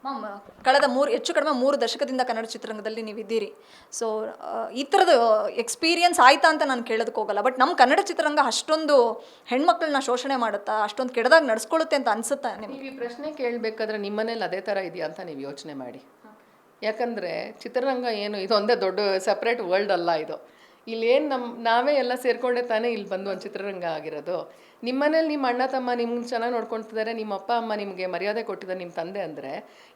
Ma'am, ಕಳೆದ ಹೆಚ್ಚು ಕಡಿಮೆ 3 ದಶಕದಿಂದ ಕನ್ನಡ ಚಿತ್ರರಂಗದಲ್ಲಿ ನೀವಿದ್ದೀರಿ. ಸೊ ಈ ಥರದ ಎಕ್ಸ್ಪೀರಿಯನ್ಸ್ ಆಯ್ತಾ ಅಂತ ನಾನು ಕೇಳೋದಕ್ಕೆ ಹೋಗಲ್ಲ. ಬಟ್ ನಮ್ಮ ಕನ್ನಡ ಚಿತ್ರರಂಗ ಅಷ್ಟೊಂದು ಹೆಣ್ಮಕ್ಳನ್ನ ಶೋಷಣೆ ಮಾಡುತ್ತಾ, ಅಷ್ಟೊಂದು ಕೆಡದಾಗಿ ನಡ್ಸ್ಕೊಳ್ಳುತ್ತೆ ಅಂತ ಅನ್ಸುತ್ತಾ ನಿಮ್ಗೆ? ನೀವು ಈ ಪ್ರಶ್ನೆ ಕೇಳಬೇಕಾದ್ರೆ ನಿಮ್ಮ ಮನೇಲಿ ಅದೇ ಥರ ಇದೆಯಾ ಅಂತ ನೀವು ಯೋಚನೆ ಮಾಡಿ. ಯಾಕಂದರೆ ಚಿತ್ರರಂಗ ಏನು ಇದೊಂದೇ ದೊಡ್ಡ ಸಪ್ರೇಟ್ ವರ್ಲ್ಡ್ ಅಲ್ಲ ಇದು. ಇಲ್ಲೇನು ನಾವೇ ಎಲ್ಲ ಸೇರಿಕೊಂಡೆ ತಾನೇ ಇಲ್ಲಿ ಬಂದು ಒಂದು ಚಿತ್ರರಂಗ ಆಗಿರೋದು. ನಿಮ್ಮ ಮನೇಲಿ ನಿಮ್ಮ ಅಣ್ಣ ತಮ್ಮ ನಿಮ್ಗೆ ಚೆನ್ನಾಗಿ ನೋಡ್ಕೊಳ್ತಿದ್ದಾರೆ, ನಿಮ್ಮ ಅಪ್ಪ ಅಮ್ಮ ನಿಮಗೆ ಮರ್ಯಾದೆ ಕೊಟ್ಟಿದ್ದಾರೆ, ನಿಮ್ಮ ತಂದೆ ಅಂದರೆ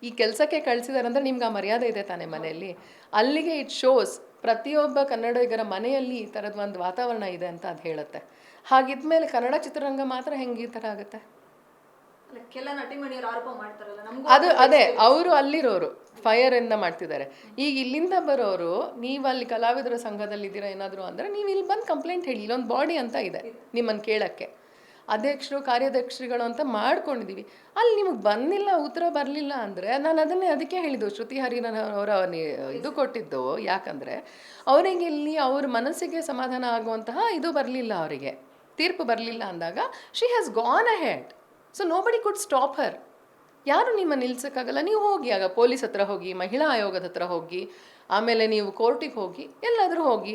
ಈ ಕೆಲಸಕ್ಕೆ ಕಳಿಸಿದ್ದಾರೆ ಅಂದರೆ ನಿಮ್ಗೆ ಆ ಮರ್ಯಾದೆ ಇದೆ ತಾನೇ ಮನೆಯಲ್ಲಿ. ಅಲ್ಲಿಗೆ ಇಟ್ ಶೋಸ್ ಪ್ರತಿಯೊಬ್ಬ ಕನ್ನಡಿಗರ ಮನೆಯಲ್ಲಿ ಈ ಥರದ ಒಂದು ವಾತಾವರಣ ಇದೆ ಅಂತ ಅದು ಹೇಳುತ್ತೆ. ಹಾಗಿದ್ಮೇಲೆ ಕನ್ನಡ ಚಿತ್ರರಂಗ ಮಾತ್ರ ಹೆಂಗೆ ಈ ಥರ ಆಗುತ್ತೆ? ಕೆಲ ನಟಿಮಣಿಯರು ಆರೋಪ ಮಾಡ್ತಾರಲ್ಲ, ಅದು ಅದೇ ಅವರು ಅಲ್ಲಿರೋರು ಫೈರಿಂದ ಮಾಡ್ತಿದ್ದಾರೆ. ಈಗ ಇಲ್ಲಿಂದ ಬರೋರು ನೀವು ಅಲ್ಲಿ ಕಲಾವಿದರ ಸಂಘದಲ್ಲಿದ್ದೀರಾ ಏನಾದರೂ ಅಂದರೆ ನೀವು ಇಲ್ಲಿ ಬಂದು ಕಂಪ್ಲೇಂಟ್ ಹೇಳಿ. ಇಲ್ಲೊಂದು ಬಾಡಿ ಅಂತ ಇದೆ ನಿಮ್ಮನ್ನು ಕೇಳೋಕ್ಕೆ, ಅಧ್ಯಕ್ಷರು ಕಾರ್ಯಾಧ್ಯಕ್ಷರುಗಳು ಅಂತ ಮಾಡ್ಕೊಂಡಿದ್ದೀವಿ. ಅಲ್ಲಿ ನಿಮಗೆ ಬಂದಿಲ್ಲ, ಉತ್ತರ ಬರಲಿಲ್ಲ ಅಂದರೆ ನಾನು ಅದಕ್ಕೆ ಹೇಳಿದ್ದು. ಶ್ರುತಿ ಹರಿಹರನ್ ಅವರ ಇದು ಕೊಟ್ಟಿದ್ದು ಯಾಕಂದರೆ ಅವರಿಗೆ ಇಲ್ಲಿ ಅವ್ರ ಮನಸ್ಸಿಗೆ ಸಮಾಧಾನ ಆಗುವಂತಹ ಇದು ಬರಲಿಲ್ಲ, ಅವರಿಗೆ ತೀರ್ಪು ಬರಲಿಲ್ಲ ಅಂದಾಗ she has gone ahead. So nobody could stop her. ಯಾರು ನಿಮ್ಮನ್ನು ನಿಲ್ಸೋಕ್ಕಾಗಲ್ಲ. ನೀವು ಹೋಗಿ, ಆಗ ಪೊಲೀಸ್ ಹತ್ರ ಹೋಗಿ, ಮಹಿಳಾ ಆಯೋಗದ ಹತ್ರ ಹೋಗಿ, ಆಮೇಲೆ ನೀವು ಕೋರ್ಟಿಗೆ ಹೋಗಿ, ಎಲ್ಲಾದರೂ ಹೋಗಿ.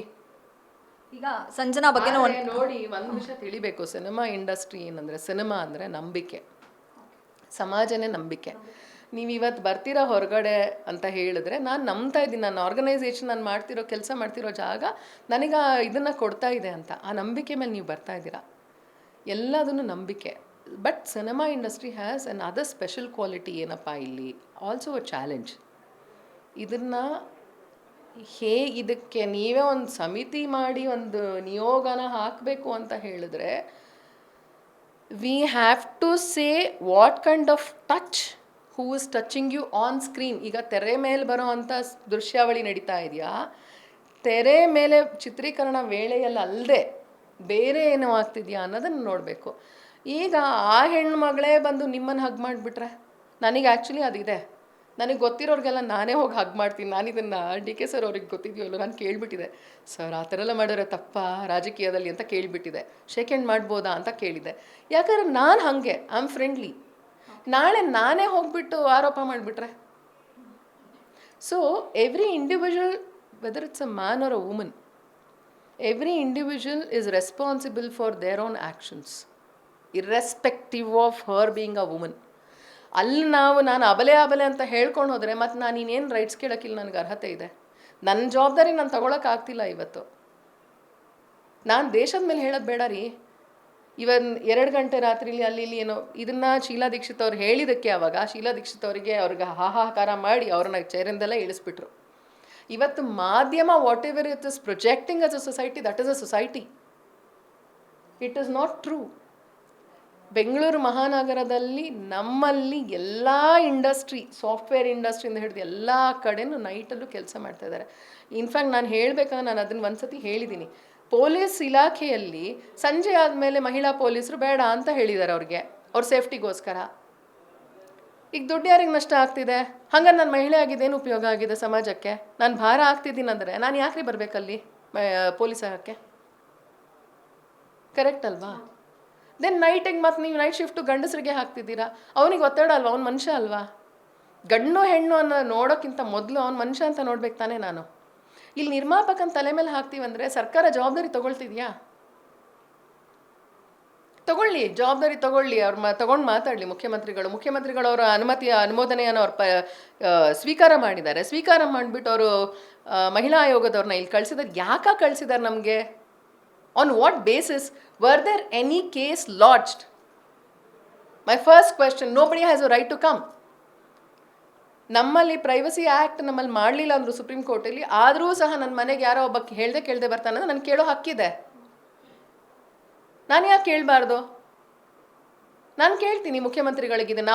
ಈಗ ಸಂಜನಾ ಬಗ್ಗೆ ನೋಡಿ, ಒಂದು ವಿಷಯ ತಿಳಿಬೇಕು. ಸಿನಿಮಾ ಇಂಡಸ್ಟ್ರಿ ಏನಂದರೆ, ಸಿನಿಮಾ ಅಂದರೆ ನಂಬಿಕೆ, ಸಮಾಜನೇ ನಂಬಿಕೆ. ನೀವು ಇವತ್ತು ಬರ್ತೀರಾ ಹೊರಗಡೆ ಅಂತ ಹೇಳಿದ್ರೆ ನಾನು ನಂಬ್ತಾ ಇದ್ದೀನಿ, ನನ್ನ ಆರ್ಗನೈಸೇಷನ್, ನಾನು ಮಾಡ್ತಿರೋ ಕೆಲಸ ಮಾಡ್ತಿರೋ ಜಾಗ ನನಗೆ ಇದನ್ನು ಕೊಡ್ತಾ ಇದೆ ಅಂತ. ಆ ನಂಬಿಕೆ ಮೇಲೆ ನೀವು ಬರ್ತಾ ಇದ್ದೀರಾ. ಎಲ್ಲದನ್ನು ನಂಬಿಕೆ. But cinema industry has an other special quality ಏನಪ್ಪ ಇಲ್ಲಿ, ಆಲ್ಸೋ ಅ ಚಾಲೆಂಜ್. ಇದನ್ನು ಇದಕ್ಕೆ ನೀವೇ ಒಂದು ಸಮಿತಿ ಮಾಡಿ ಒಂದು ನಿಯೋಗನ ಹಾಕಬೇಕು ಅಂತ ಹೇಳಿದ್ರೆ we have to say what kind of touch, who is touching you on screen. ಈಗ ತೆರೆ ಮೇಲೆ ಬರೋ ಅಂಥ ದೃಶ್ಯಾವಳಿ ನಡೀತಾ ಇದೆಯಾ, ತೆರೆ ಮೇಲೆ ಚಿತ್ರೀಕರಣ ವೇಳೆಯಲ್ಲಿ ಅಲ್ಲದೆ ಬೇರೆ ಏನೋ ಆಗ್ತಿದೆಯಾ ಅನ್ನೋದನ್ನು ನೋಡಬೇಕು. ಈಗ ಆ ಹೆಣ್ಮಗಳೇ ಬಂದು ನಿಮ್ಮನ್ನು ಹಗ್ ಮಾಡಿಬಿಟ್ರೆ, ನನಗೆ ಆ್ಯಕ್ಚುಲಿ ಅದಿದೆ, ನನಗೆ ಗೊತ್ತಿರೋರಿಗೆಲ್ಲ ನಾನೇ ಹೋಗಿ ಹಗ್ ಮಾಡ್ತೀನಿ. ನಾನು ಇದನ್ನು DK ಸರ್ ಅವ್ರಿಗೆ ಗೊತ್ತಿದೆಯಲ್ಲ, ನಾನು ಕೇಳಿಬಿಟ್ಟಿದೆ, ಸರ್ ಆ ಥರ ಎಲ್ಲ ಮಾಡಿದ್ರೆ ತಪ್ಪಾ ರಾಜಕೀಯದಲ್ಲಿ ಅಂತ ಕೇಳಿಬಿಟ್ಟಿದೆ. ಶೇಕ್ ಹ್ಯಾಂಡ್ ಮಾಡ್ಬೋದಾ ಅಂತ ಕೇಳಿದೆ. ಯಾಕಂದ್ರೆ ನಾನು ಹಾಗೆ ಐ ಆಮ್ ಫ್ರೆಂಡ್ಲಿ. ನಾಳೆ ನಾನೇ ಹೋಗಿಬಿಟ್ಟು ಆರೋಪ ಮಾಡಿಬಿಟ್ರೆ. So every individual, whether it's a man or a woman, every individual is responsible for their own actions, irrespective of her being a woman. ಅಲ್ಲಿ ನಾನು ಅಬಲೆ ಅಂತ ಹೇಳ್ಕೊಂಡು ಹೋದರೆ ಮತ್ತು ನಾನು ಇನ್ನೇನು ರೈಟ್ಸ್ ಕೇಳೋಕ್ಕಿಲ್ಲ, ನನಗೆ ಅರ್ಹತೆ ಇದೆ. ನನ್ನ ಜವಾಬ್ದಾರಿ ನಾನು ತೊಗೊಳಕ್ಕಾಗ್ತಿಲ್ಲ ಇವತ್ತು. ನಾನು ದೇಶದ ಮೇಲೆ ಹೇಳೋದು ಬೇಡ ರೀ. 2 ಗಂಟೆ ರಾತ್ರಿಲಿ ಅಲ್ಲಿ ಇಲ್ಲಿ ಏನೋ ಇದನ್ನು ಶೀಲಾ ದೀಕ್ಷಿತ್ ಅವ್ರು ಹೇಳಿದ್ದಕ್ಕೆ, ಆವಾಗ ಶೀಲಾ ದೀಕ್ಷಿತ್ ಅವರಿಗೆ ಹಾಹಾಕಾರ ಮಾಡಿ ಅವ್ರನ್ನ ಚೇರಿಂದೆಲ್ಲ ಇಳಿಸ್ಬಿಟ್ರು. ಇವತ್ತು ಮಾಧ್ಯಮ whatever it is projecting as a society, that is a society. It is not true. Bengaluru ಮಹಾನಗರದಲ್ಲಿ ನಮ್ಮಲ್ಲಿ ಎಲ್ಲ ಇಂಡಸ್ಟ್ರಿ, ಸಾಫ್ಟ್ವೇರ್ ಇಂಡಸ್ಟ್ರಿಯಿಂದ ಹಿಡಿದು ಎಲ್ಲ ಕಡೆನೂ ನೈಟಲ್ಲೂ ಕೆಲಸ ಮಾಡ್ತಾಯಿದ್ದಾರೆ. ಇನ್ಫ್ಯಾಕ್ಟ್ ನಾನು ಹೇಳಬೇಕಂದ್ರೆ ನಾನು ಅದನ್ನು ಒಂದು ಸತಿ ಹೇಳಿದ್ದೀನಿ. ಪೊಲೀಸ್ ಇಲಾಖೆಯಲ್ಲಿ ಸಂಜೆ ಆದಮೇಲೆ ಮಹಿಳಾ ಪೊಲೀಸರು ಬೇಡ ಅಂತ ಹೇಳಿದ್ದಾರೆ ಅವ್ರಿಗೆ, ಅವ್ರ ಸೇಫ್ಟಿಗೋಸ್ಕರ. ಈಗ ದುಡ್ಡು ಯಾರಿಗೆ ನಷ್ಟ ಆಗ್ತಿದೆ? ಹಂಗಾರೆ ನಾನು ಮಹಿಳೆ ಆಗಿದ್ದೇನು ಉಪಯೋಗ ಆಗಿದೆ ಸಮಾಜಕ್ಕೆ? ನಾನು ಭಾರ ಆಗ್ತಿದ್ದೀನಿ ಅಂದರೆ ನಾನು ಯಾಕ್ರಿ ಬರಬೇಕಲ್ಲಿ ಪೊಲೀಸ್ ಆಗಕ್ಕೆ? ಕರೆಕ್ಟ್ ಅಲ್ವಾ? ದೆನ್ ನೈಟಿಗೆ ಮತ್ತು ನೀವು ನೈಟ್ ಶಿಫ್ಟು ಗಂಡಸರಿಗೆ ಹಾಕ್ತಿದ್ದೀರಾ. ಅವನಿಗೆ ಒತ್ತಡ ಅಲ್ವಾ? ಅವ್ನು ಮನುಷ್ಯ ಅಲ್ವಾ? ಗಂಡು ಹೆಣ್ಣು ಅನ್ನೋ ನೋಡೋಕ್ಕಿಂತ ಮೊದಲು ಅವ್ನು ಮನುಷ್ಯ ಅಂತ ನೋಡ್ಬೇಕು ತಾನೇ ನಾನು. ಇಲ್ಲಿ ನಿರ್ಮಾಪಕನ ತಲೆ ಮೇಲೆ ಹಾಕ್ತೀವಂದರೆ ಸರ್ಕಾರ ಜವಾಬ್ದಾರಿ ತೊಗೊಳ್ತಿದ್ಯಾ? ತಗೊಳ್ಳಿ, ಜವಾಬ್ದಾರಿ ತಗೊಳ್ಳಿ. ಅವ್ರು ತಗೊಂಡು ಮಾತಾಡಲಿ ಮುಖ್ಯಮಂತ್ರಿಗಳು ಅವರ ಅನುಮೋದನೆಯನ್ನು ಅವ್ರು ಸ್ವೀಕಾರ ಮಾಡಿದ್ದಾರೆ. ಸ್ವೀಕಾರ ಮಾಡಿಬಿಟ್ಟು ಅವರು ಮಹಿಳಾ ಆಯೋಗದವ್ರನ್ನ ಇಲ್ಲಿ ಕಳಿಸಿದ್ದಾರೆ. ಯಾಕೆ ಕಳಿಸಿದ್ದಾರೆ ನಮಗೆ? On what basis? Were there any case lodged? My first question, nobody has a right to come. ನಮ್ಮಲ್ಲಿ ಪ್ರೈವಸಿ ಆ್ಯಕ್ಟ್ ನಮ್ಮಲ್ಲಿ ಮಾಡಲಿಲ್ಲ ಅಂದರು ಸುಪ್ರೀಂ ಕೋರ್ಟಲ್ಲಿ. ಆದರೂ ಸಹ ನನ್ನ ಮನೆಗೆ ಯಾರೋ ಒಬ್ಬ ಕೇಳದೆ ಬರ್ತಾನೆ ಅಂದರೆ ನನಗೆ ಕೇಳೋ ಹಕ್ಕಿದೆ. ನಾನು ಯಾಕೆ ಕೇಳಬಾರ್ದು? ನಾನು ಕೇಳ್ತೀನಿ ಮುಖ್ಯಮಂತ್ರಿಗಳಿಗೆ. ಇದನ್ನು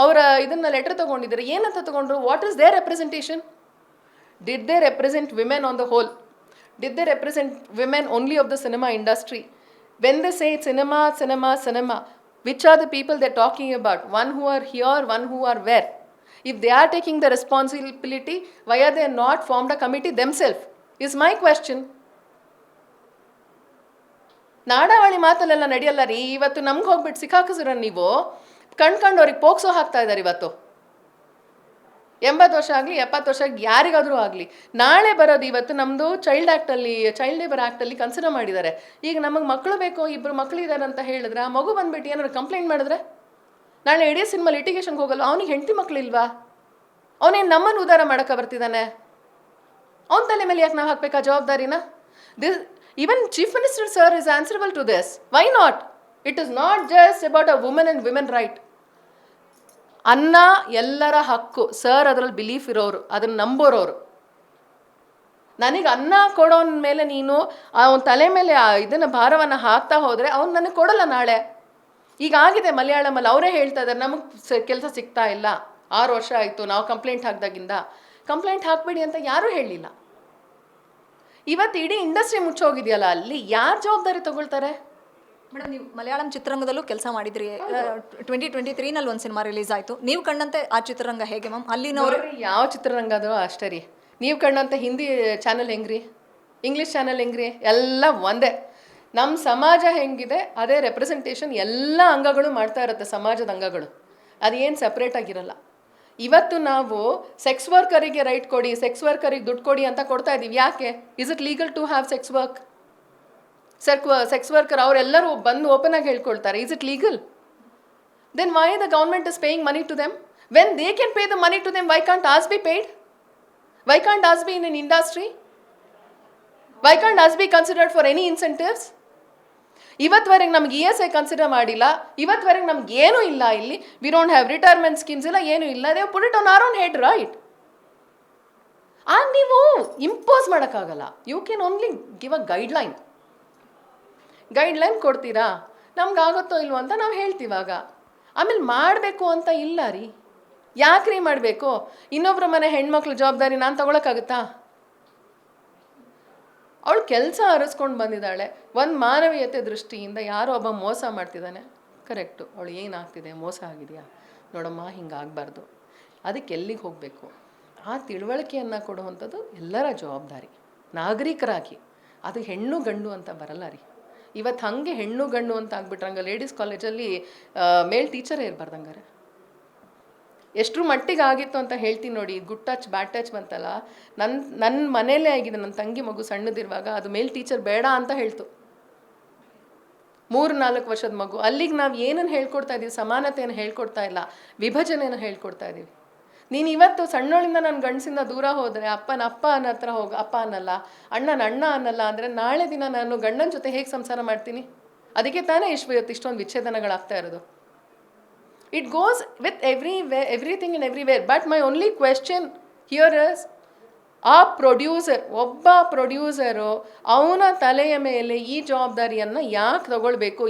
ಅವರ ಇದನ್ನು ಲೆಟರ್ ತೊಗೊಂಡಿದ್ದಾರೆ. ಏನಂತ ತೊಗೊಂಡ್ರು? What is their representation? Did they represent women on the whole? Did they represent women only of the cinema industry? When they say cinema, which are the people they're talking about? One who are here, one who are where? If they are taking the responsibility, why are they not formed a committee themselves? Is my question. ನಾಡಾವಳಿ ಮಾತಲ್ಲೆಲ್ಲ ನಡೆಯಲ್ಲ ರೀ. ಇವತ್ತು ನಮ್ಗೆ ಹೋಗ್ಬಿಟ್ಟು ಸಿಕ್ಕಾಕಿಸ್ರ ನೀವು, ಕಣ್ಕಂಡು ಅವ್ರಿಗೆ POCSO ಹಾಕ್ತಾ ಇದ್ದಾರೆ. ಇವತ್ತು 80 ವರ್ಷ ಆಗಲಿ 70 ವರ್ಷ ಯಾರಿಗಾದರೂ ಆಗಲಿ, ನಾಳೆ ಬರೋದು ಇವತ್ತು ನಮ್ಮದು ಚೈಲ್ಡ್ ಲೇಬರ್ ಆ್ಯಕ್ಟಲ್ಲಿ ಕನ್ಸಿಡರ್ ಮಾಡಿದ್ದಾರೆ. ಈಗ ನಮಗೆ ಮಕ್ಕಳು ಬೇಕು, ಇಬ್ಬರು ಮಕ್ಕಳಿದ್ದಾರೆ ಅಂತ ಹೇಳಿದ್ರೆ, ಆ ಮಗು ಬಂದುಬಿಟ್ಟು ಏನಾದ್ರು ಕಂಪ್ಲೇಂಟ್ ಮಾಡಿದ್ರೆ ನಾಳೆ ಇಡೀ ಸಿನಿಮಾ ಲಿಟಿಗೇಷನ್ಗೆ ಹೋಗಲ್ಲ. ಅವನಿಗೆ ಹೆಂಡತಿ ಮಕ್ಕಳಿಲ್ವಾ? ಅವನೇನು ನಮ್ಮನ್ನು ಉದ್ಧಾರ ಮಾಡೋಕ್ಕೆ ಬರ್ತಿದ್ದಾನೆ? ಅವನ ತಲೆ ಮೇಲೆ ಯಾಕೆ ನಾವು ಹಾಕಬೇಕಾ ಜವಾಬ್ದಾರಿನ? Even chief minister sir is answerable to this. Why not? It is not just about a woman and women right. ಅನ್ನ ಎಲ್ಲರ ಹಕ್ಕು. ಸರ್ ಅದರಲ್ಲಿ ಬಿಲೀಫ್ ಇರೋರು, ಅದನ್ನು ನಂಬೋರವರು. ನನಗೆ ಅನ್ನ ಕೊಡೋನ ಮೇಲೆ ನೀನು ಅವನ ತಲೆ ಮೇಲೆ ಇದನ್ನು ಭಾರವನ್ನು ಹಾಕ್ತಾ ಹೋದರೆ ಅವ್ನು ನನಗೆ ಕೊಡಲ್ಲ ನಾಳೆ. ಈಗ ಆಗಿದೆ ಮಲಯಾಳಮಲ್ಲಿ, ಅವರೇ ಹೇಳ್ತಾ ಇದ್ದಾರೆ ನಮಗೆ ಕೆಲಸ ಸಿಗ್ತಾ ಇಲ್ಲ, 6 ವರ್ಷ ಆಯಿತು ನಾವು ಕಂಪ್ಲೇಂಟ್ ಹಾಕಿದಾಗಿಂದ. ಕಂಪ್ಲೇಂಟ್ ಹಾಕಬೇಡಿ ಅಂತ ಯಾರೂ ಹೇಳಲಿಲ್ಲ. ಇವತ್ತು ಇಡೀ ಇಂಡಸ್ಟ್ರಿ ಮುಚ್ಚೋಗಿದೆಯಲ್ಲ, ಅಲ್ಲಿ ಯಾರು ಜವಾಬ್ದಾರಿ ತಗೊಳ್ತಾರೆ? ಮೇಡಮ್, ನೀವು ಮಲಯಾಳಂ ಚಿತ್ರರಂಗದಲ್ಲೂ ಕೆಲಸ ಮಾಡಿದ್ರಿ. 2023ನಲ್ಲಿ ಒಂದು ಸಿನಿಮಾ ರಿಲೀಸ್ ಆಯಿತು. ನೀವು ಕಂಡಂತೆ ಆ ಚಿತ್ರರಂಗ ಹೇಗೆ ಮ್ಯಾಮ್? ಅಲ್ಲಿನವರು ಯಾವ ಚಿತ್ರರಂಗ ಅದು ಅಷ್ಟೇ ರೀ. ನೀವು ಕಂಡಂತೆ ಹಿಂದಿ ಚಾನಲ್ ಹೆಂಗ್ರಿ, ಇಂಗ್ಲೀಷ್ ಚಾನಲ್ ಹೆಂಗ್ರಿ, ಎಲ್ಲ ಒಂದೇ. ನಮ್ಮ ಸಮಾಜ ಹೆಂಗಿದೆ ಅದೇ ರೆಪ್ರೆಸೆಂಟೇಷನ್ ಎಲ್ಲ ಅಂಗಗಳು ಮಾಡ್ತಾ ಇರುತ್ತೆ, ಸಮಾಜದ ಅಂಗಗಳು. ಅದೇನು ಸಪ್ರೇಟ್ ಆಗಿರಲ್ಲ. ಇವತ್ತು ನಾವು ಸೆಕ್ಸ್ ವರ್ಕರಿಗೆ ರೈಟ್ ಕೊಡಿ, ಸೆಕ್ಸ್ ವರ್ಕರಿಗೆ ದುಡ್ಡು ಕೊಡಿ ಅಂತ ಕೊಡ್ತಾ ಇದ್ದೀವಿ. ಯಾಕೆ? Is it legal to have sex work? Sex worker ಅವರೆಲ್ಲರೂ ಬಂದು ಓಪನ್ ಆಗಿ ಹೇಳ್ಕೊಳ್ತಾರೆ. Is it legal? Then why the government is paying money to them? When they can pay the money to them, why can't us be paid? Why can't us be in an industry? Why can't us be considered for any incentives? ಇವತ್ತುವರೆಗೆ ನಮ್ಗೆ ESI consider ಮಾಡಿಲ್ಲ. ಇವತ್ತುವರೆಗೆ ನಮ್ಗೆ ಏನೂ ಇಲ್ಲ ಇಲ್ಲಿ. We don't have retirement schemes ಇಲ್ಲ, ಏನೂ ಇಲ್ಲ. They put it on our own head, right? ಆಗ ನೀವು ಇಂಪೋಸ್ ಮಾಡೋಕ್ಕಾಗಲ್ಲ. You can only give a guideline ಕೊಡ್ತೀರಾ, ನಮ್ಗೆ ಆಗುತ್ತೋ ಇಲ್ವೋ ಅಂತ ನಾವು ಹೇಳ್ತೀವಾಗ. ಆಮೇಲೆ ಮಾಡಬೇಕು ಅಂತ ಇಲ್ಲ ರೀ. ಯಾಕ್ರಿ ಮಾಡಬೇಕು? ಇನ್ನೊಬ್ಬರ ಮನೆ ಹೆಣ್ಮಕ್ಳ ಜವಾಬ್ದಾರಿ ನಾನು ತಗೊಳಕ್ಕಾಗುತ್ತಾ? ಅವಳು ಕೆಲಸ ಅರಸ್ಕೊಂಡು ಬಂದಿದ್ದಾಳೆ. ಒಂದು ಮಾನವೀಯತೆ ದೃಷ್ಟಿಯಿಂದ ಯಾರೋ ಒಬ್ಬ ಮೋಸ ಮಾಡ್ತಿದ್ದಾನೆ, ಕರೆಕ್ಟು. ಅವಳು ಏನಾಗ್ತಿದೆ, ಮೋಸ ಆಗಿದೆಯಾ ನೋಡಮ್ಮ, ಹಿಂಗಾಗಬಾರ್ದು. ಅದಕ್ಕೆ ಎಲ್ಲಿಗೆ ಹೋಗಬೇಕು? ಆ ತಿಳುವಳಿಕೆಯನ್ನು ಕೊಡುವಂಥದ್ದು ಎಲ್ಲರ ಜವಾಬ್ದಾರಿ ನಾಗರಿಕರಾಗಿ. ಅದು ಹೆಣ್ಣು ಗಂಡು ಅಂತ ಬರಲ್ಲ ರೀ. ಇವತ್ತು ಹಾಗೆ ಹೆಣ್ಣು ಗಂಡು ಅಂತ ಆಗ್ಬಿಟ್ರಂಗೆ ಲೇಡೀಸ್ ಕಾಲೇಜಲ್ಲಿ ಮೇಲ್ ಟೀಚರೇ ಇರಬಾರ್ದಂಗಾರೆ. ಎಷ್ಟರ ಮಟ್ಟಿಗೆ ಆಗಿತ್ತು ಅಂತ ಹೇಳ್ತೀನಿ ನೋಡಿ. ಗುಡ್ ಟಚ್ ಬ್ಯಾಡ್ ಟಚ್ ಬಂತಲ್ಲ, ನನ್ನ ಮನೇಲೇ ಆಗಿದೆ. ನನ್ನ ತಂಗಿ ಮಗು ಸಣ್ಣದಿರುವಾಗ ಅದು ಮೇಲ್ ಟೀಚರ್ ಬೇಡ ಅಂತ ಹೇಳ್ತು. 3-4 ವರ್ಷದ ಮಗು. ಅಲ್ಲಿಗೆ ನಾವು ಏನನ್ನು ಹೇಳ್ಕೊಡ್ತಾ ಇದ್ದೀವಿ? ಸಮಾನತೆಯನ್ನು ಹೇಳ್ಕೊಡ್ತಾ ಇಲ್ಲ, ವಿಭಜನೆಯನ್ನು ಹೇಳ್ಕೊಡ್ತಾ ಇದ್ದೀವಿ. ನೀನು ಇವತ್ತು ಸಣ್ಣೋಳಿಂದ ನನ್ನ ಗಂಡಸಿಂದ ದೂರ ಹೋದರೆ ಅಪ್ಪನ ಅಪ್ಪ ಅನ್ನೋ ಹತ್ರ ಅಪ್ಪ ಅನ್ನಲ್ಲ, ಅಣ್ಣನ ಅಣ್ಣ ಅನ್ನಲ್ಲ ಅಂದರೆ ನಾಳೆ ದಿನ ನಾನು ಗಂಡನ ಜೊತೆ ಹೇಗೆ ಸಂಸಾರ ಮಾಡ್ತೀನಿ? ಅದಕ್ಕೆ ತಾನೇ ಇಷ್ಟೊಂದು ವಿಚ್ಛೇದನಗಳಾಗ್ತಾ ಇರೋದು. It goes with everything and everywhere. But my only question here is, ಒಬ್ಬ ಪ್ರೊಡ್ಯೂಸರು ಅವನ ತಲೆಯ ಮೇಲೆ ಈ ಜವಾಬ್ದಾರಿಯನ್ನು ಯಾಕೆ ತಗೊಳ್ಬೇಕು?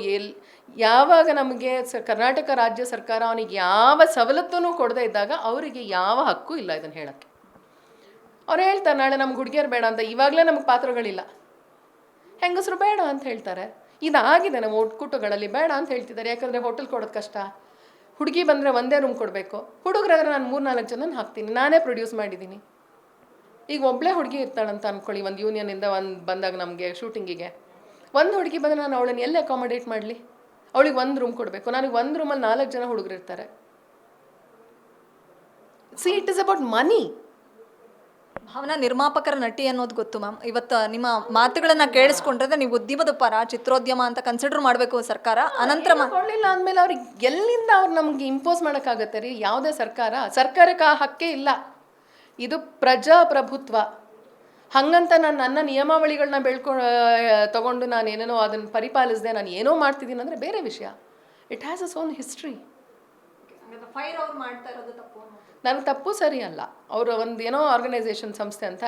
ಯಾವಾಗ ನಮಗೆ ಕರ್ನಾಟಕ ರಾಜ್ಯ ಸರ್ಕಾರ ಅವನಿಗೆ ಯಾವ ಸವಲತ್ತೂ ಕೊಡದೇ ಇದ್ದಾಗ ಅವರಿಗೆ ಯಾವ ಹಕ್ಕು ಇಲ್ಲ ಇದನ್ನು ಹೇಳೋಕ್ಕೆ. ಅವ್ರು ಹೇಳ್ತಾರೆ ನಾಳೆ ನಮ್ಗೆ ಹುಡುಗಿಯರು ಬೇಡ ಅಂತ. ಇವಾಗಲೇ ನಮಗೆ ಪಾತ್ರಗಳಿಲ್ಲ, ಹೆಂಗಸರು ಬೇಡ ಅಂತ ಹೇಳ್ತಾರೆ. ಇದಾಗಿದೆ ನಮ್ಮ ಒಕ್ಕೂಟಗಳಲ್ಲಿ ಬೇಡ ಅಂತ ಹೇಳ್ತಿದ್ದಾರೆ. ಯಾಕಂದರೆ ಹೋಟೆಲ್ ಕೊಡೋದು ಕಷ್ಟ. ಹುಡುಗಿ ಬಂದರೆ ಒಂದೇ ರೂಮ್ ಕೊಡಬೇಕು, ಹುಡುಗರಾದ್ರೆ ನಾನು 3-4 ಜನನ ಹಾಕ್ತೀನಿ, ನಾನೇ ಪ್ರೊಡ್ಯೂಸ್ ಮಾಡಿದ್ದೀನಿ. ಈಗ ಒಬ್ಬಳೇ ಹುಡುಗಿ ಇರ್ತಾಳಂತ ಅಂದ್ಕೊಳ್ಳಿ, ಒಂದು ಯೂನಿಯನಿಂದ ಬಂದಾಗ ನಮಗೆ ಶೂಟಿಂಗಿಗೆ ಒಂದು ಹುಡುಗಿ ಬಂದರೆ ನಾನು ಅವಳನ್ನು ಎಲ್ಲಿ ಅಕಾಮಡೇಟ್ ಮಾಡಲಿ? ಅವಳಿಗೆ 1 ರೂಮ್ ಕೊಡಬೇಕು, ನನಗೆ 1 ರೂಮಲ್ಲಿ 4 ಜನ ಹುಡುಗರು ಇರ್ತಾರೆ. C, it is about money. Bhavana ನಿರ್ಮಾಪಕರ ನಟಿ ಅನ್ನೋದು ಗೊತ್ತು ಮ್ಯಾಮ್. ಇವತ್ತು ನಿಮ್ಮ ಮಾತುಗಳನ್ನು ಕೇಳಿಸ್ಕೊಂಡ್ರೆ ನೀವು ಉದ್ಯಮದ ಪರ, ಚಿತ್ರೋದ್ಯಮ ಅಂತ ಕನ್ಸಿಡರ್ ಮಾಡಬೇಕು ಸರ್ಕಾರ. ಅನಂತರ ಕೊಡಲಿಲ್ಲ ಅಂದಮೇಲೆ ಅವ್ರಿಗೆ ಎಲ್ಲಿಂದ ಅವ್ರು ನಮಗೆ ಇಂಪೋಸ್ ಮಾಡೋಕ್ಕಾಗತ್ತೆ ರೀ? ಯಾವುದೇ ಸರ್ಕಾರಕ್ಕೆ ಆ ಹಕ್ಕೇ ಇಲ್ಲ. ಇದು ಪ್ರಜಾಪ್ರಭುತ್ವ. ಹಾಗಂತ ನನ್ನ ನಿಯಮಾವಳಿಗಳನ್ನ ತಗೊಂಡು ನಾನು ಏನೇನೋ ಅದನ್ನು ಪರಿಪಾಲಿಸದೆ ನಾನು ಏನೋ ಮಾಡ್ತಿದ್ದೀನಿ ಅಂದರೆ ಬೇರೆ ವಿಷಯ. It has us own history. ನನಗೆ ತಪ್ಪು ಸರಿ ಅಲ್ಲ. ಅವರು ಒಂದು ಏನೋ ಆರ್ಗನೈಸೇಷನ್ ಸಂಸ್ಥೆ ಅಂತ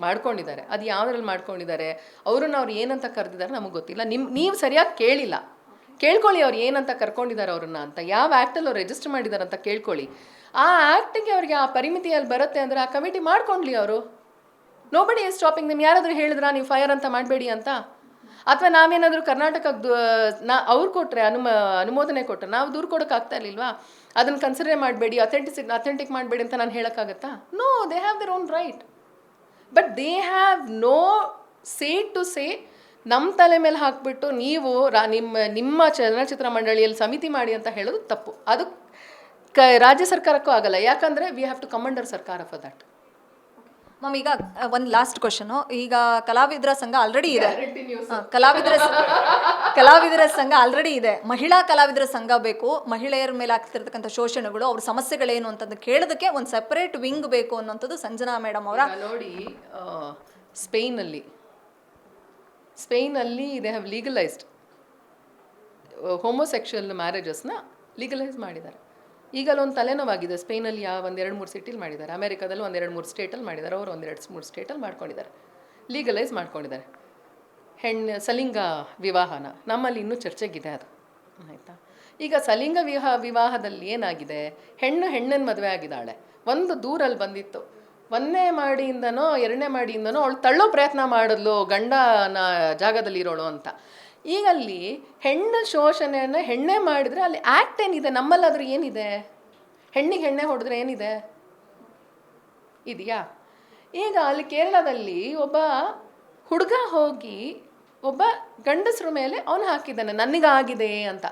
ಮಾಡ್ಕೊಂಡಿದ್ದಾರೆ. ಅದು ಯಾವುದ್ರಲ್ಲಿ ಮಾಡ್ಕೊಂಡಿದ್ದಾರೆ, ಅವ್ರನ್ನ ಅವ್ರು ಏನಂತ ಕರೆದಿದ್ದಾರೆ ನಮಗೆ ಗೊತ್ತಿಲ್ಲ. ನೀವು ಸರಿಯಾಗಿ ಕೇಳ್ಕೊಳ್ಳಿ ಅವ್ರು ಏನಂತ ಕರ್ಕೊಂಡಿದ್ದಾರೆ ಅವ್ರನ್ನ ಅಂತ. ಯಾವ ಆ್ಯಕ್ಟಲ್ಲಿ ಅವ್ರು ರಿಜಿಸ್ಟರ್ ಮಾಡಿದ್ದಾರೆ ಅಂತ ಕೇಳ್ಕೊಳ್ಳಿ. ಆ ಆ್ಯಕ್ಟಿಗೆ ಅವ್ರಿಗೆ ಆ ಪರಿಮಿತಿಯಲ್ಲಿ ಬರುತ್ತೆ ಅಂದರೆ ಆ ಕಮಿಟಿ ಮಾಡ್ಕೊಳ್ಳಿ ಅವರು. ನೋಬಡಿ ಈಸ್ ಸ್ಟಾಪಿಂಗ್ ನಿಮ್. ಯಾರಾದರೂ ಹೇಳಿದ್ರಾ ನೀವು ಫೈರ್ ಅಂತ ಮಾಡಬೇಡಿ ಅಂತ? ಅಥವಾ ನಾವೇನಾದರೂ ಕರ್ನಾಟಕಕ್ಕೆ ಅವ್ರು ಕೊಟ್ಟರೆ ಅನುಮೋದನೆ ಕೊಟ್ಟರೆ ನಾವು ದೂರು ಕೊಡೋಕೆ ಆಗ್ತಾ ಇರಲಿಲ್ವಾ? ಅದನ್ನು ಕನ್ಸಿಡರ್ ಮಾಡಬೇಡಿ, ಅಥೆಂಟಿಕ್ ಮಾಡಬೇಡಿ ಅಂತ ನಾನು ಹೇಳೋಕ್ಕಾಗತ್ತಾ? No, they have their own right. But they have no to say ನಮ್ಮ ತಲೆ ಮೇಲೆ ಹಾಕ್ಬಿಟ್ಟು ನೀವು ನಿಮ್ಮ ಚಲನಚಿತ್ರ ಮಂಡಳಿಯಲ್ಲಿ ಸಮಿತಿ ಮಾಡಿ ಅಂತ ಹೇಳೋದು ತಪ್ಪು. ಅದು ರಾಜ್ಯ ಸರ್ಕಾರಕ್ಕೂ ಆಗಲ್ಲ. ಯಾಕಂದರೆ ವಿ ಹ್ಯಾವ್ ಟು ಕಮಾಂಡರ್ ಸರ್ಕಾರ ಫಾರ್ ದ್ಯಾಟ್. ಮ್ಯಾಮ್ ಈಗ ಒಂದು ಲಾಸ್ಟ್ ಕ್ವಶನು. ಈಗ ಕಲಾವಿದರ ಸಂಘ ಆಲ್ರೆಡಿ ಇದೆ, ಕಲಾವಿದರ ಸಂಘ ಆಲ್ರೆಡಿ ಇದೆ. ಮಹಿಳಾ ಕಲಾವಿದರ ಸಂಘ ಬೇಕು, ಮಹಿಳೆಯರ ಮೇಲೆ ಆಗ್ತಿರ್ತಕ್ಕಂಥ ಶೋಷಣೆಗಳು, ಅವ್ರ ಸಮಸ್ಯೆಗಳೇನು ಅಂತಂದು ಕೇಳೋದಕ್ಕೆ ಒಂದು ಸೆಪರೇಟ್ ವಿಂಗ್ ಬೇಕು ಅನ್ನೋಂಥದ್ದು ಸಂಜನಾ ಮೇಡಮ್ ಅವರ. ನೋಡಿ, ಸ್ಪೇನಲ್ಲಿ ದೇ ಹ್ಯಾವ್ ಲೀಗಲೈಸ್ಡ್ ಹೋಮೋಸೆಕ್ಷುವಲ್ ಮ್ಯಾರೇಜಸ್ನ ಲೀಗಲೈಸ್ ಮಾಡಿದ್ದಾರೆ. ಈಗ ಅಲ್ಲೊಂದು ತಲೆನೋವಾಗಿದೆ. ಸ್ಪೇನಲ್ಲಿ ಒಂದು 2-3 ಸಿಟಿಲಿ ಮಾಡಿದ್ದಾರೆ, ಅಮೆರಿಕಾದಲ್ಲಿ 1-2-3 ಸ್ಟೇಟಲ್ಲಿ ಮಾಡಿದ್ದಾರೆ, ಅವರು 1-2-3 ಸ್ಟೇಟಲ್ಲಿ ಮಾಡ್ಕೊಂಡಿದ್ದಾರೆ, ಲೀಗಲೈಸ್ ಮಾಡ್ಕೊಂಡಿದ್ದಾರೆ ಸಲಿಂಗ ವಿವಾಹನ. ನಮ್ಮಲ್ಲಿ ಇನ್ನೂ ಚರ್ಚೆಗಿದೆ ಅದು, ಆಯಿತಾ. ಈಗ ಸಲಿಂಗ ವಿವಾಹದಲ್ಲಿ ಏನಾಗಿದೆ, ಹೆಣ್ಣನ್ನು ಮದುವೆ ಆಗಿದ್ದಾಳೆ, ಒಂದು ದೂರಲ್ಲಿ ಬಂದಿತ್ತು, 1ನೇ ಮಾಡಿಯಿಂದನೋ 2ನೇ ಮಾಡಿಯಿಂದನೋ ಅವಳು ತಳ್ಳೋ ಪ್ರಯತ್ನ ಮಾಡಿದ್ಲು ಗಂಡನ ಜಾಗದಲ್ಲಿ ಇರೋಳು ಅಂತ. ಈಗ ಅಲ್ಲಿ ಹೆಣ್ಣು ಶೋಷಣೆಯನ್ನು ಹೆಣ್ಣೆ ಮಾಡಿದರೆ ಅಲ್ಲಿ ಆ್ಯಕ್ಟ್ ಏನಿದೆ, ನಮ್ಮಲ್ಲಾದರೂ ಏನಿದೆ? ಹೆಣ್ಣಿಗೆ ಹೆಣ್ಣೆ ಹೊಡೆದ್ರೆ ಏನಿದೆ ಇದೆಯಾ? ಈಗ ಅಲ್ಲಿ ಕೇರಳದಲ್ಲಿ ಒಬ್ಬ ಹುಡುಗ ಹೋಗಿ ಒಬ್ಬ ಗಂಡಸ್ರ ಮೇಲೆ ಅವನು ಹಾಕಿದ್ದಾನೆ ನನಗಾಗಿದೆ ಅಂತ.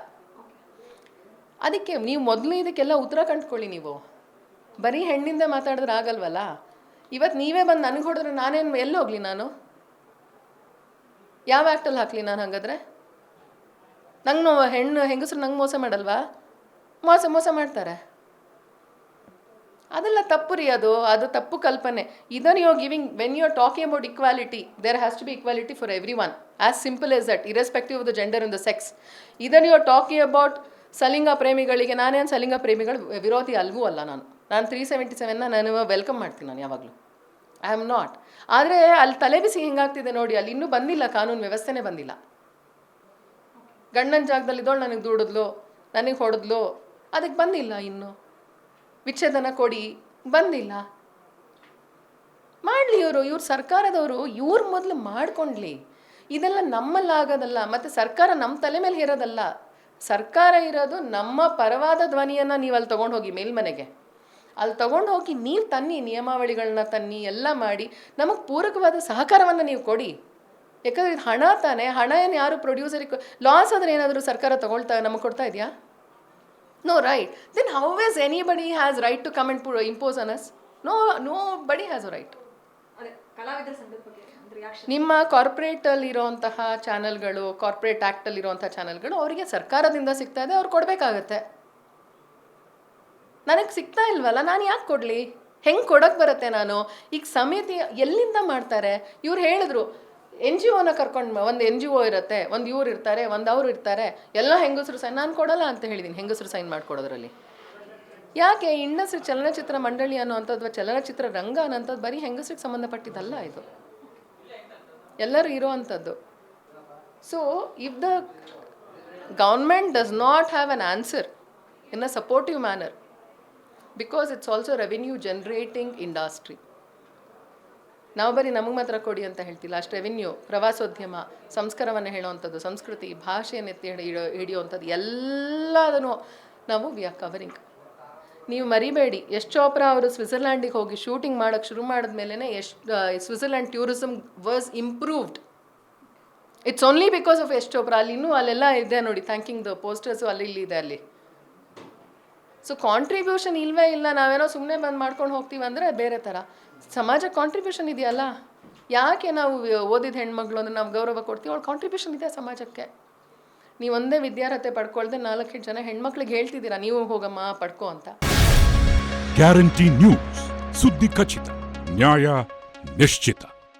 ಅದಕ್ಕೆ ನೀವು ಮೊದಲು ಇದಕ್ಕೆಲ್ಲ ಉತ್ತರ ಕಂಡುಕೊಳ್ಳಿ. ನೀವು ಬರೀ ಹೆಣ್ಣಿಂದ ಮಾತಾಡಿದ್ರೆ ಆಗಲ್ವಲ್ಲ. ಇವತ್ತು ನೀವೇ ಬಂದು ನನಗೆ ಹೊಡೆದ್ರೆ ನಾನೇನು ಎಲ್ಲಿ ಹೋಗಲಿ? ನಾನು ಯಾವ ಆ್ಯಕ್ಟಲ್ಲಿ ಹಾಕಲಿ ನಾನು? ಹಾಗಾದರೆ ನಂಗೆ ಹೆಂಗಸರು ನಂಗೆ ಮೋಸ ಮಾಡಲ್ವಾ? ಮೋಸ ಮಾಡ್ತಾರೆ. ಅದೆಲ್ಲ ತಪ್ಪು ರೀ, ಅದು ತಪ್ಪು ಕಲ್ಪನೆ. ಇದನ್ನು you are giving when you are talking about equality, there has to be equality for everyone, as simple as that, irrespective of the gender in the sex. ಇದನ್ನು ಯು ಆರ್ ಟಾಕಿಂಗ್ ಅಬೌಟ್ ಸಲಿಂಗ ಪ್ರೇಮಿಗಳಿಗೆ. ನಾನೇನು ಸಲಿಂಗ ಪ್ರೇಮಿಗಳು ವಿರೋಧಿ ಅಲ್ವೂ ಅಲ್ಲ. ನಾನು 377ನ ನಾನು welcome ಮಾಡ್ತೀನಿ, ನಾನು ಯಾವಾಗಲೂ. I am not. ಆದರೆ ಅಲ್ಲಿ ತಲೆ ಬಿಸಿ ಹಿಂಗಾಗ್ತಿದೆ ನೋಡಿ, ಅಲ್ಲಿ ಇನ್ನೂ ಬಂದಿಲ್ಲ, ಕಾನೂನು ವ್ಯವಸ್ಥೆನೇ ಬಂದಿಲ್ಲ. ಗಂಡನ ಜಾಗದಲ್ಲಿದ್ದೋಳು ನನಗೆ ದುಡಿದ್ಲು, ನನಗೆ ಹೊಡೆದ್ಲು, ಅದಕ್ಕೆ ಬಂದಿಲ್ಲ. ಇನ್ನು ವಿಚ್ಛೇದನ ಕೊಡಿ, ಬಂದಿಲ್ಲ. ಮಾಡಲಿ ಇವ್ರ ಸರ್ಕಾರದವರು, ಇವ್ರು ಮೊದಲು ಮಾಡ್ಕೊಂಡ್ಲಿ. ಇದೆಲ್ಲ ನಮ್ಮಲ್ಲಾಗೋದಲ್ಲ. ಮತ್ತು ಸರ್ಕಾರ ನಮ್ಮ ತಲೆ ಮೇಲೆ ಇರೋದಲ್ಲ. ಸರ್ಕಾರ ಇರೋದು ನಮ್ಮ ಪರವಾದ ಧ್ವನಿಯನ್ನು ನೀವು ಅಲ್ಲಿ ತೊಗೊಂಡು ಹೋಗಿ ಮೇಲ್ಮನೆಗೆ, ಅಲ್ಲಿ ತೊಗೊಂಡು ಹೋಗಿ ನೀವು ತನ್ನಿ, ನಿಯಮಾವಳಿಗಳನ್ನ ತನ್ನಿ, ಎಲ್ಲ ಮಾಡಿ ನಮಗೆ ಪೂರಕವಾದ ಸಹಕಾರವನ್ನು ನೀವು ಕೊಡಿ. ಯಾಕಂದರೆ ಇದು ಹಣ ತಾನೇ. ಹಣ ಏನು ಯಾರು ಪ್ರೊಡ್ಯೂಸರಿಗೆ ಲಾಸ್ ಆದರೆ ಏನಾದರೂ ಸರ್ಕಾರ ನಮಗೆ ಕೊಡ್ತಾ ಇದೆಯಾ? No, right. Then how is anybody has right to come and impose on us? Nobody has a right. ನಿಮ್ಮ ಕಾರ್ಪೊರೇಟಲ್ಲಿ ಇರೋವಂತಹ ಚಾನಲ್ಗಳು, ಕಾರ್ಪೊರೇಟ್ ಆ್ಯಕ್ಟಲ್ಲಿ ಇರೋವಂಥ ಚಾನಲ್ಗಳು ಅವರಿಗೆ ಸರ್ಕಾರದಿಂದ ಸಿಗ್ತಾ ಇದೆ, ಅವ್ರು ಕೊಡಬೇಕಾಗತ್ತೆ. ನನಗೆ ಸಿಗ್ತಾ ಇಲ್ವಲ್ಲ, ನಾನು ಯಾಕೆ ಕೊಡಲಿ? ಹೆಂಗೆ ಕೊಡೋಕ್ಕೆ ಬರುತ್ತೆ? ನಾನು ಈಗ ಸಮಿತಿ ಎಲ್ಲಿಂದ ಮಾಡ್ತಾರೆ? ಇವ್ರು ಹೇಳಿದ್ರು NGOನ ಕರ್ಕೊಂಡು, ಒಂದು NGO ಇರುತ್ತೆ, ಒಂದು ಇವ್ರು ಇರ್ತಾರೆ, ಒಂದು ಅವ್ರು ಇರ್ತಾರೆ, ಎಲ್ಲ ಹೆಂಗಸರು ಸೈನ್. ನಾನು ಕೊಡೋಲ್ಲ ಅಂತ ಹೇಳಿದ್ದೀನಿ ಹೆಂಗಸರು ಸೈನ್ ಮಾಡಿಕೊಡೋದ್ರಲ್ಲಿ. ಯಾಕೆ? ಇಂಡಸ್ಟ್ರಿ ಚಲನಚಿತ್ರ ಮಂಡಳಿ ಅನ್ನೋವಂಥದ್ದು, ಚಲನಚಿತ್ರ ರಂಗ ಅನ್ನೋಂಥದ್ದು ಬರೀ ಹೆಂಗಸ್ರಿಗೆ ಸಂಬಂಧಪಟ್ಟಿದ್ದಲ್ಲ, ಇದು ಎಲ್ಲರೂ ಇರೋ ಅಂಥದ್ದು. So if the government does not have an answer in a supportive manner, because it's also revenue generating industry. ನಾವು ಬರೀ ನಮಗೆ ಮಾತ್ರ ಕೊಡಿ ಅಂತ ಹೇಳ್ತಿಲ್ಲ. ಅಷ್ಟು ರೆವಿನ್ಯೂ, ಪ್ರವಾಸೋದ್ಯಮ, ಸಂಸ್ಕಾರವನ್ನು ಹೇಳುವಂಥದ್ದು, ಸಂಸ್ಕೃತಿ, ಭಾಷೆಯನ್ನು ಎತ್ತಿ ಹಿಡಿಯುವಂಥದ್ದು ಎಲ್ಲದನ್ನು ನಾವು ವಿ ಆರ್ ಕವರಿಂಗ್. ನೀವು ಮರಿಬೇಡಿ, ಯಶ್ ಚೋಪ್ರಾ ಅವರು ಸ್ವಿಟ್ಜರ್ಲ್ಯಾಂಡಿಗೆ ಹೋಗಿ ಶೂಟಿಂಗ್ ಮಾಡೋಕ್ಕೆ ಶುರು ಮಾಡಿದ್ಮೇಲೆ Switzerland tourism was improved. It's only because of Yash Chopra. ಅಲ್ಲಿ ಇನ್ನೂ ಅಲ್ಲೆಲ್ಲ ಇದೆ ನೋಡಿ, ಥ್ಯಾಂಕಿಂಗ್ ದ ಪೋಸ್ಟರ್ಸು ಅಲ್ಲಿ ಇಲ್ಲಿ ಇದೆ ಅಲ್ಲಿ. ಸೊ ಕಾಂಟ್ರಿಬ್ಯೂಷನ್ ಇಲ್ಲವೇ ಇಲ್ಲ. ನಾವೇನೋ ಸುಮ್ಮನೆ ಬಂದು ಮಾಡ್ಕೊಂಡು ಹೋಗ್ತೀವಿ ಅಂದರೆ ಬೇರೆ ಥರ. ಸಮಾಜ ಕಾಂಟ್ರಿಬ್ಯೂಷನ್ ಇದೆಯಲ್ಲ. ಯಾಕೆ ನಾವು ಓದಿದ ಹೆಣ್ಮಗಳು ಅಂದರೆ ನಾವು ಗೌರವ ಕೊಡ್ತೀವಿ? ಅವಳು ಕಾಂಟ್ರಿಬ್ಯೂಷನ್ ಇದೆ ಸಮಾಜಕ್ಕೆ. ನೀವು ಒಂದೇ ವಿದ್ಯಾರ್ಹತೆ ಪಡ್ಕೊಳ್ದೆ 4 ಜನ ಹೆಣ್ಮಕ್ಳಿಗೆ ಹೇಳ್ತಿದ್ದೀರಾ ನೀವು ಹೋಗಮ್ಮ ಪಡ್ಕೋ ಅಂತ. ಗ್ಯಾರಂಟಿ ನ್ಯೂಸ್, ಸುದ್ದಿ ಖಚಿತ, ನ್ಯಾಯ ನಿಶ್ಚಿತ.